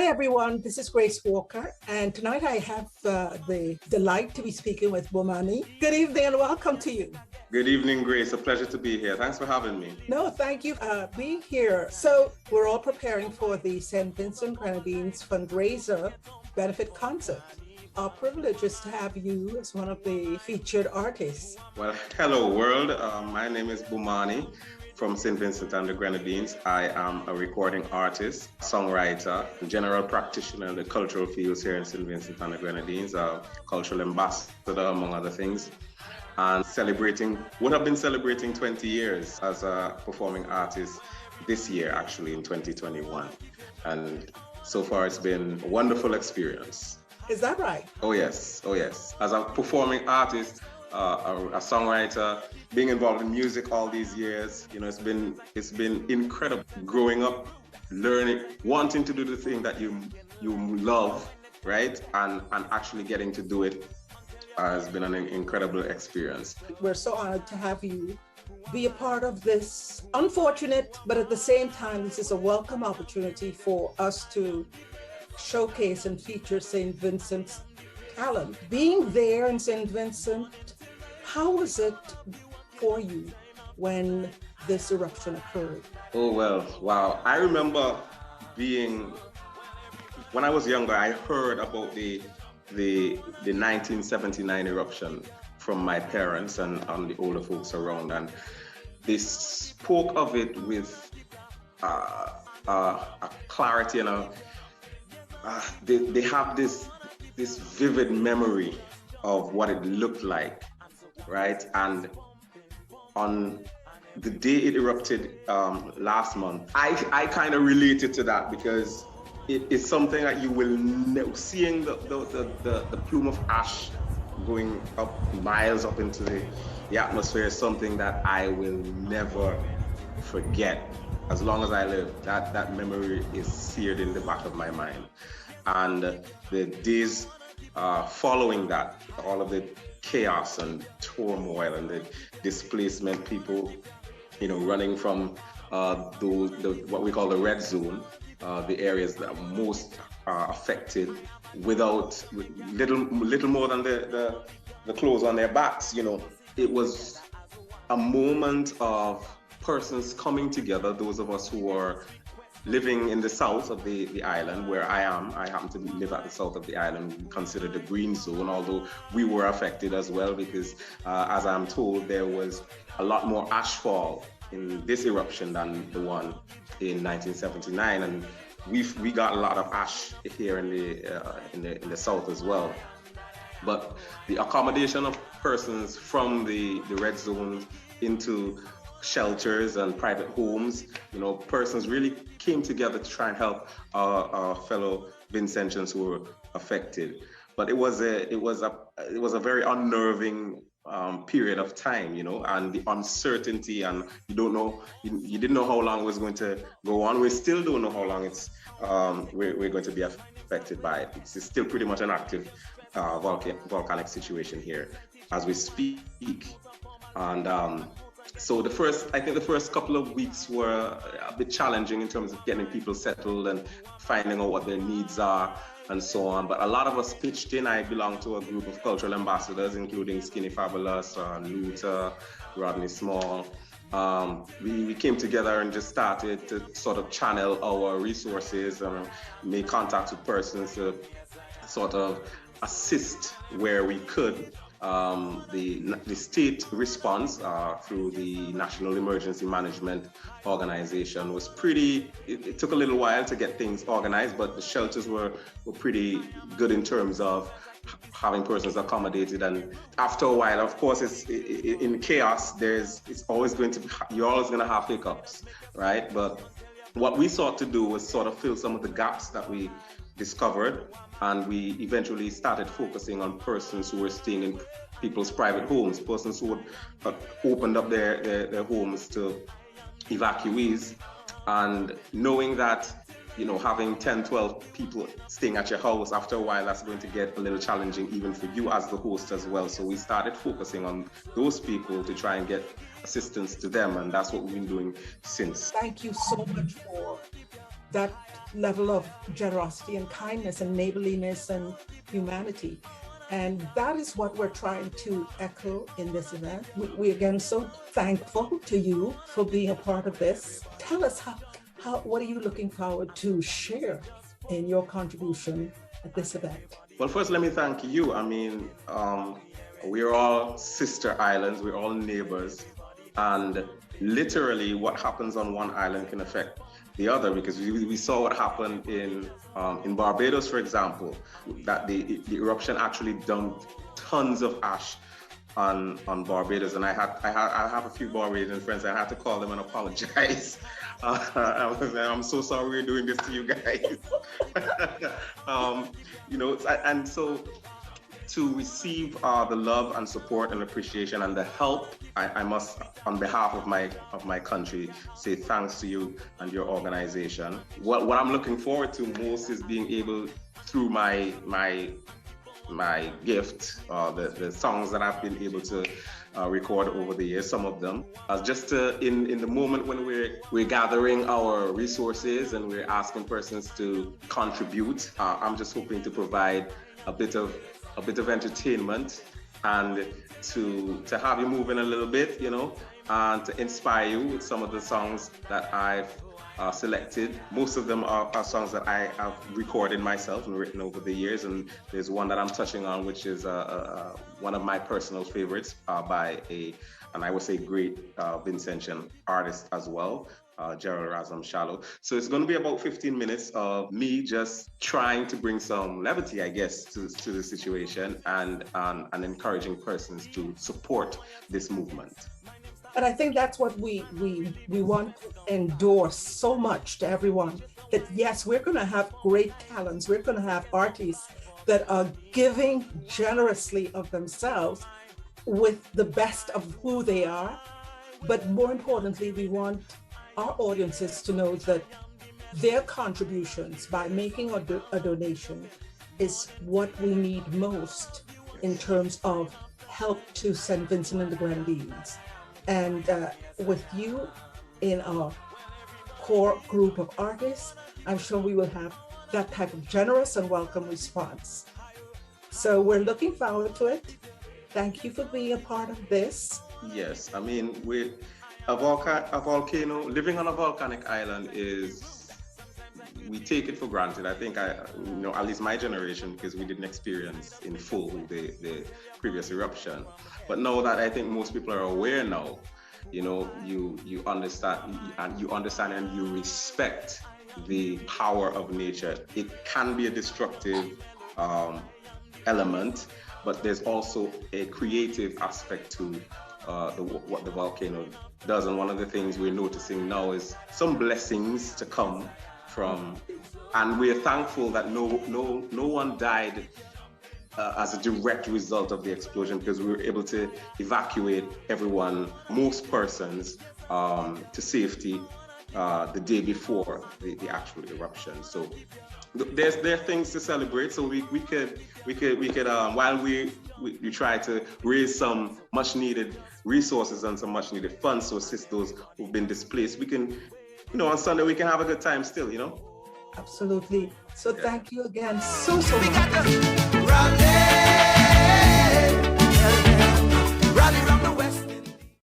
everyone, this is Grace Walker, and tonight I have the delight to be speaking with Bomani. Good evening and welcome to you. Good evening, Grace. A pleasure to be here. Thanks for having me. No, thank you for being here. So we're all preparing for the St. Vincent Grenadines Fundraiser benefit concert. Our privilege is to have you as one of the featured artists. Well, hello world. My name is Bomani from St. Vincent and the Grenadines. I am a recording artist, songwriter, general practitioner in the cultural fields here in St. Vincent and the Grenadines, a cultural ambassador, among other things, and would have been celebrating 20 years as a performing artist this year, actually in 2021. And so far it's been a wonderful experience. Is that right? Oh yes, oh yes. As a performing artist, a songwriter, being involved in music all these years, you know, it's been incredible. Growing up, learning, wanting to do the thing that you love, right, and actually getting to do it has been an incredible experience. We're so honored to have you be a part of this unfortunate, but at the same time, this is a welcome opportunity for us to showcase and feature St. Vincent's talent. Being there in St. Vincent, how was it for you when this eruption occurred? Oh, well, wow. I remember when I was younger, I heard about the 1979 eruption from my parents and the older folks around, and they spoke of it with a clarity and they have this vivid memory of what it looked like, right? And on the day it erupted last month, I kind of related to that because it's something that you will know. Seeing the plume of ash going up miles up into the atmosphere is something that I will never forget. As long as I live, that memory is seared in the back of my mind. And the days following that, all of the chaos and turmoil and the displacement, people, you know, running from what we call the red zone, the areas that are most affected, without little more than the clothes on their backs. You know, it was a moment of persons coming together, those of us who are living in the south of the island, where I happen to live at the south of the island, considered the green zone, although we were affected as well because, as I'm told, there was a lot more ashfall in this eruption than the one in 1979, and we got a lot of ash here in the south as well. But the accommodation of persons from the red zone into shelters and private homes, you know, persons really came together to try and help our fellow Vincentians who were affected. But it was a very unnerving period of time, you know, and the uncertainty, and you didn't know how long it was going to go on. We still don't know how long we're going to be affected by it. It's still pretty much an active volcanic situation here as we speak. And so the first couple of weeks were a bit challenging in terms of getting people settled and finding out what their needs are and so on. But a lot of us pitched in. I belong to a group of cultural ambassadors, including Skinny Fabulous, Luther, Rodney Small. We came together and just started to sort of channel our resources and make contact with persons to sort of assist where we could. The state response through the National Emergency Management Organization was it took a little while to get things organized, but the shelters were pretty good in terms of having persons accommodated. And after a while, of course, in chaos, you're always going to have hiccups, right? But what we sought to do was sort of fill some of the gaps that we discovered, and we eventually started focusing on persons who were staying in people's private homes, persons who had opened up their homes to evacuees, and knowing that, you know, having 10, 12 people staying at your house, after a while, that's going to get a little challenging even for you as the host as well. So we started focusing on those people to try and get assistance to them, and that's what we've been doing since. Thank you so much for that level of generosity and kindness and neighborliness and humanity. And that is what we're trying to echo in this event. We again so thankful to you for being a part of this. Tell us what are you looking forward to share in your contribution at this event? Well, first, let me thank you. I mean, we're all sister islands, we're all neighbors, and literally what happens on one island can affect the other, because we saw what happened in Barbados, for example, that the eruption actually dumped tons of ash on Barbados, and I have a few Barbadian friends. I had to call them and apologize. I'm so sorry we're doing this to you guys. You know, and so to receive the love and support and appreciation and the help, I must, on behalf of my country, say thanks to you and your organization. What I'm looking forward to most is being able, through my gift, the songs that I've been able to record over the years, some of them, just in the moment when we're gathering our resources and we're asking persons to contribute. I'm just hoping to provide a bit of entertainment and to have you moving a little bit, you know, and to inspire you with some of the songs that I've selected. Most of them are songs that I have recorded myself and written over the years, and there's one that I'm touching on, which is one of my personal favorites by and I would say great Vincentian artist as well, Gerald Razam Shallow. So it's going to be about 15 minutes of me just trying to bring some levity, I guess, to the situation and encouraging persons to support this movement. And I think that's what we want to endorse so much to everyone, that yes, we're going to have great talents. We're going to have artists that are giving generously of themselves with the best of who they are. But more importantly, we want our audiences to know that their contributions by making a donation is what we need most in terms of help to St. Vincent and the Grenadines. And with you in our core group of artists, I'm sure we will have that type of generous and welcome response. So we're looking forward to it. Thank you for being a part of this. Yes, I mean, a volcano, living on a volcanic island we take it for granted. I think at least my generation, because we didn't experience in full the previous eruption. But now that I think most people are aware now, you know, you understand and you respect the power of nature. It can be a destructive element, but there's also a creative aspect to what the volcano does. And one of the things we're noticing now is some blessings to come from, and we're thankful that no one died as a direct result of the explosion, because we were able to evacuate everyone, most persons, to safety the day before the actual eruption. So there are things to celebrate. So we could while we try to raise some much needed resources and some much needed funds to assist those who've been displaced, we can, you know, on Sunday we can have a good time still, you know. Absolutely. So thank you again so much.